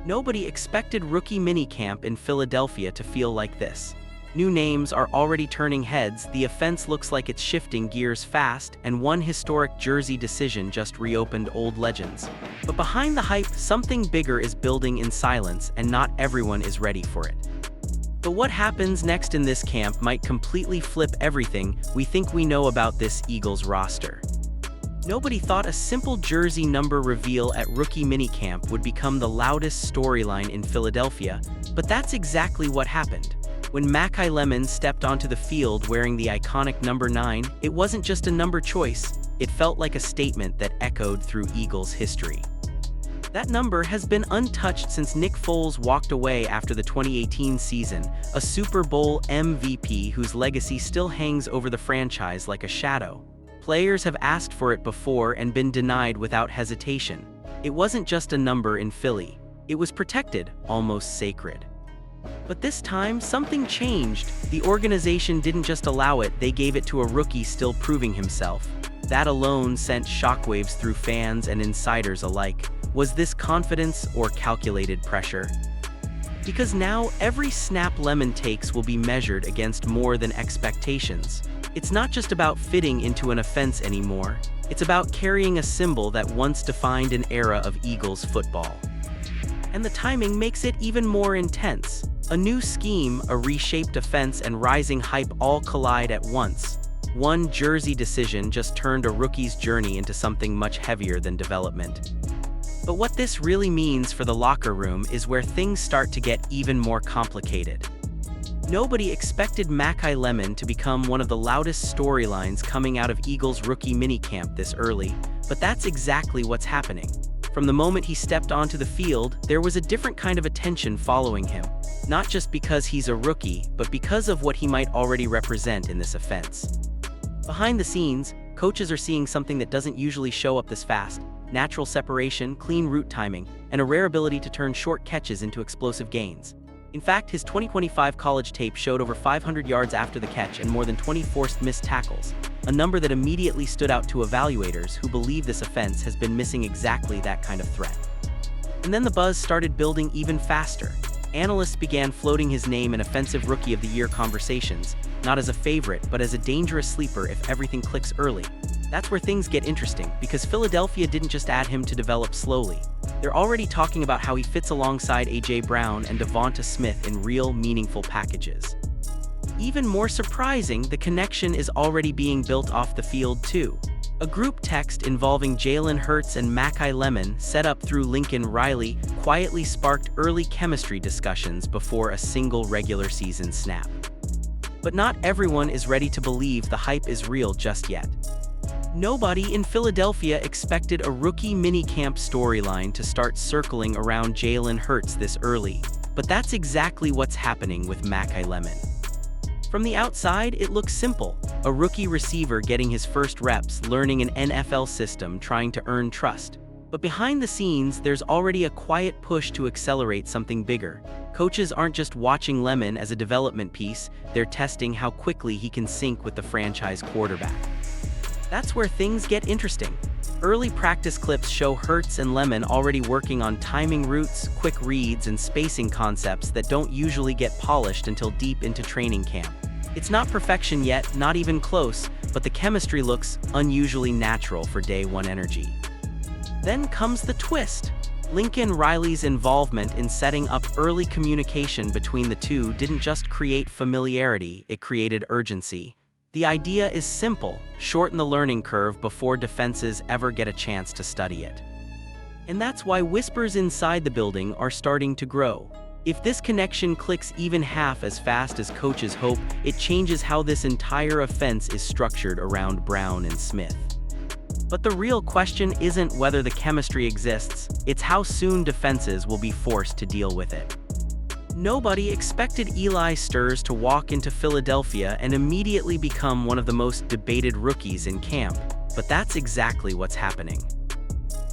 Nobody expected rookie minicamp in Philadelphia to feel like this. New names are already turning heads, the offense looks like it's shifting gears fast, and one historic jersey decision just reopened old legends. But behind the hype, something bigger is building in silence, and not everyone is ready for it. But what happens next in this camp might completely flip everything we think we know about this Eagles roster. Nobody thought a simple jersey number reveal at rookie minicamp would become the loudest storyline in Philadelphia, but that's exactly what happened. When Makai Lemon stepped onto the field wearing the iconic number 9, it wasn't just a number choice, it felt like a statement that echoed through Eagles history. That number has been untouched since Nick Foles walked away after the 2018 season, a Super Bowl MVP whose legacy still hangs over the franchise like a shadow. Players have asked for it before and been denied without hesitation. It wasn't just a number in Philly, it was protected, almost sacred. But this time, something changed. The organization didn't just allow it, they gave it to a rookie still proving himself. That alone sent shockwaves through fans and insiders alike. Was this confidence or calculated pressure? Because now, every snap Lemon takes will be measured against more than expectations. It's not just about fitting into an offense anymore. It's about carrying a symbol that once defined an era of Eagles football. And the timing makes it even more intense. A new scheme, a reshaped offense, and rising hype all collide at once. One jersey decision just turned a rookie's journey into something much heavier than development. But what this really means for the locker room is where things start to get even more complicated. Nobody expected Makai Lemon to become one of the loudest storylines coming out of Eagles rookie minicamp this early, but that's exactly what's happening. From the moment he stepped onto the field, there was a different kind of attention following him. Not just because he's a rookie, but because of what he might already represent in this offense. Behind the scenes, coaches are seeing something that doesn't usually show up this fast: natural separation, clean route timing, and a rare ability to turn short catches into explosive gains. In fact, his 2025 college tape showed over 500 yards after the catch and more than 20 forced missed tackles, a number that immediately stood out to evaluators who believe this offense has been missing exactly that kind of threat. And then the buzz started building even faster. Analysts began floating his name in Offensive Rookie of the Year conversations, not as a favorite, but as a dangerous sleeper if everything clicks early. That's where things get interesting, because Philadelphia didn't just add him to develop slowly. They're already talking about how he fits alongside A.J. Brown and Devonta Smith in real, meaningful packages. Even more surprising, the connection is already being built off the field too. A group text involving Jalen Hurts and Makai Lemon, set up through Lincoln Riley, quietly sparked early chemistry discussions before a single regular season snap. But not everyone is ready to believe the hype is real just yet. Nobody in Philadelphia expected a rookie minicamp storyline to start circling around Jalen Hurts this early, but that's exactly what's happening with Makai Lemon. From the outside, it looks simple: a rookie receiver getting his first reps, learning an NFL system, trying to earn trust. But behind the scenes, there's already a quiet push to accelerate something bigger. Coaches aren't just watching Lemon as a development piece, they're testing how quickly he can sync with the franchise quarterback. That's where things get interesting. Early practice clips show Hurts and Lemon already working on timing routes, quick reads, and spacing concepts that don't usually get polished until deep into training camp. It's not perfection yet, not even close, but the chemistry looks unusually natural for day one energy. Then comes the twist. Lincoln Riley's involvement in setting up early communication between the two didn't just create familiarity, it created urgency. The idea is simple: shorten the learning curve before defenses ever get a chance to study it. And that's why whispers inside the building are starting to grow. If this connection clicks even half as fast as coaches hope, it changes how this entire offense is structured around Brown and Smith. But the real question isn't whether the chemistry exists, it's how soon defenses will be forced to deal with it. Nobody expected Eli Sturz to walk into Philadelphia and immediately become one of the most debated rookies in camp, but that's exactly what's happening.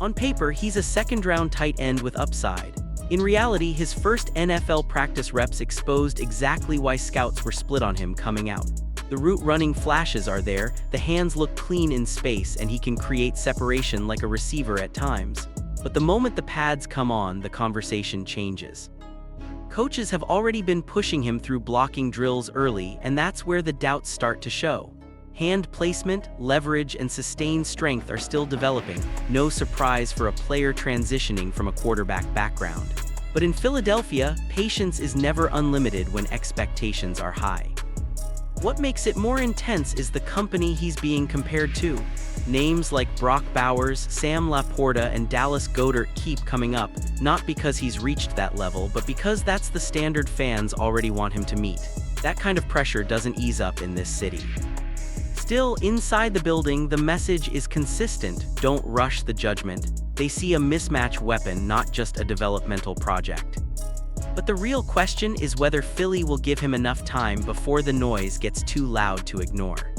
On paper, he's a second-round tight end with upside. In reality, his first NFL practice reps exposed exactly why scouts were split on him coming out. The route running flashes are there, the hands look clean in space, and he can create separation like a receiver at times. But the moment the pads come on, the conversation changes. Coaches have already been pushing him through blocking drills early, and that's where the doubts start to show. Hand placement, leverage, and sustained strength are still developing, no surprise for a player transitioning from a quarterback background. But in Philadelphia, patience is never unlimited when expectations are high. What makes it more intense is the company he's being compared to. Names like Brock Bowers, Sam Laporta, and Dallas Goedert keep coming up, not because he's reached that level, but because that's the standard fans already want him to meet. That kind of pressure doesn't ease up in this city. Still, inside the building, the message is consistent: don't rush the judgment. They see a mismatch weapon, not just a developmental project. But the real question is whether Philly will give him enough time before the noise gets too loud to ignore.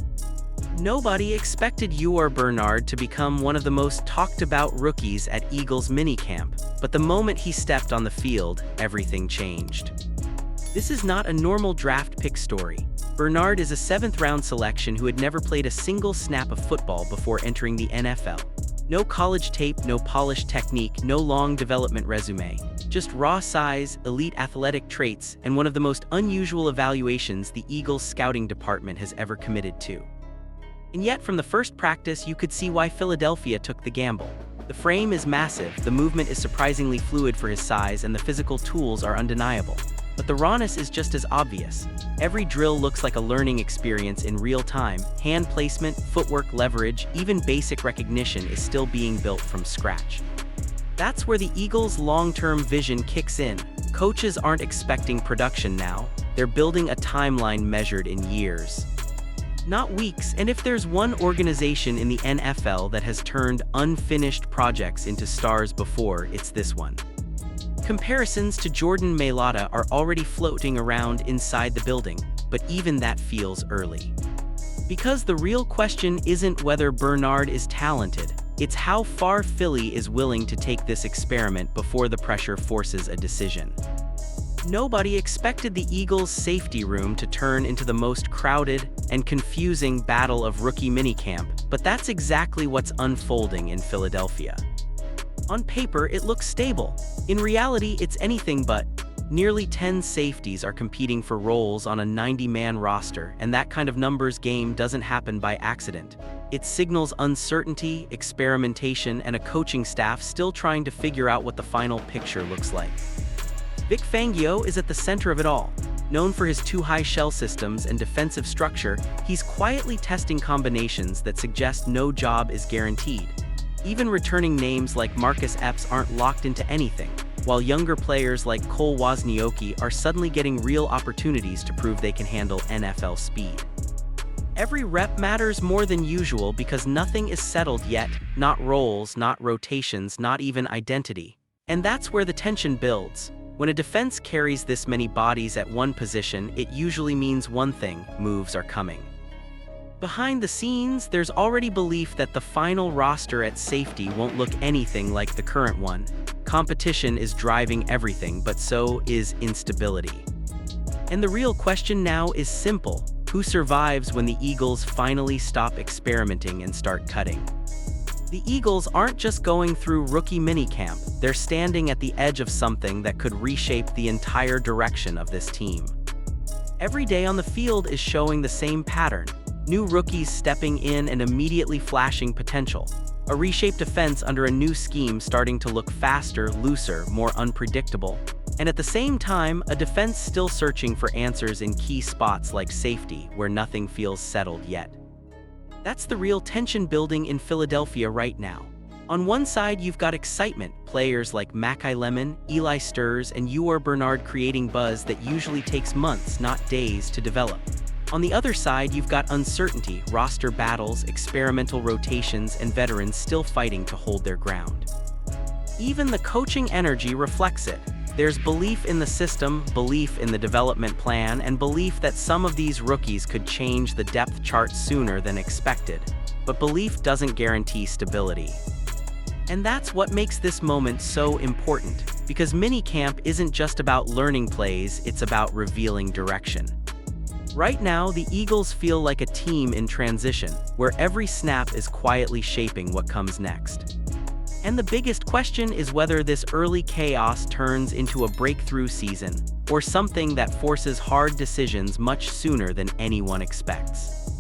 Nobody expected Euer Bernard to become one of the most talked about rookies at Eagles minicamp, but the moment he stepped on the field, everything changed. This is not a normal draft pick story. Bernard is a 7th-round selection who had never played a single snap of football before entering the NFL. No college tape, no polished technique, no long development resume. Just raw size, elite athletic traits, and one of the most unusual evaluations the Eagles scouting department has ever committed to. And yet, from the first practice, you could see why Philadelphia took the gamble. The frame is massive, the movement is surprisingly fluid for his size, and the physical tools are undeniable. But the rawness is just as obvious. Every drill looks like a learning experience in real time. Hand placement, footwork, leverage, even basic recognition is still being built from scratch. That's where the Eagles' long-term vision kicks in. Coaches aren't expecting production now. They're building a timeline measured in years, not weeks. And if there's one organization in the NFL that has turned unfinished projects into stars before, it's this one. Comparisons to Jordan Mailata are already floating around inside the building, but even that feels early. Because the real question isn't whether Bernard is talented, it's how far Philly is willing to take this experiment before the pressure forces a decision. Nobody expected the Eagles' safety room to turn into the most crowded and confusing battle of rookie minicamp, but that's exactly what's unfolding in Philadelphia. On paper, it looks stable. In reality, it's anything but. Nearly 10 safeties are competing for roles on a 90-man roster, and that kind of numbers game doesn't happen by accident. It signals uncertainty, experimentation, and a coaching staff still trying to figure out what the final picture looks like. Vic Fangio is at the center of it all. Known for his two-high shell systems and defensive structure, he's quietly testing combinations that suggest no job is guaranteed. Even returning names like Marcus Epps aren't locked into anything, while younger players like Cole Wozniacki are suddenly getting real opportunities to prove they can handle NFL speed. Every rep matters more than usual because nothing is settled yet, not roles, not rotations, not even identity. And that's where the tension builds. When a defense carries this many bodies at one position, it usually means one thing: moves are coming. Behind the scenes, there's already belief that the final roster at safety won't look anything like the current one. Competition is driving everything, but so is instability. And the real question now is simple: who survives when the Eagles finally stop experimenting and start cutting? The Eagles aren't just going through rookie minicamp, they're standing at the edge of something that could reshape the entire direction of this team. Every day on the field is showing the same pattern: new rookies stepping in and immediately flashing potential. A reshaped defense under a new scheme starting to look faster, looser, more unpredictable. And at the same time, a defense still searching for answers in key spots like safety, where nothing feels settled yet. That's the real tension building in Philadelphia right now. On one side, you've got excitement, players like Makai Lemon, Eli Sturz, and Euer Bernard creating buzz that usually takes months, not days, to develop. On the other side, you've got uncertainty, roster battles, experimental rotations, and veterans still fighting to hold their ground. Even the coaching energy reflects it. There's belief in the system, belief in the development plan, and belief that some of these rookies could change the depth chart sooner than expected. But belief doesn't guarantee stability. And that's what makes this moment so important, because minicamp isn't just about learning plays, it's about revealing direction. Right now, the Eagles feel like a team in transition, where every snap is quietly shaping what comes next. And the biggest question is whether this early chaos turns into a breakthrough season, or something that forces hard decisions much sooner than anyone expects.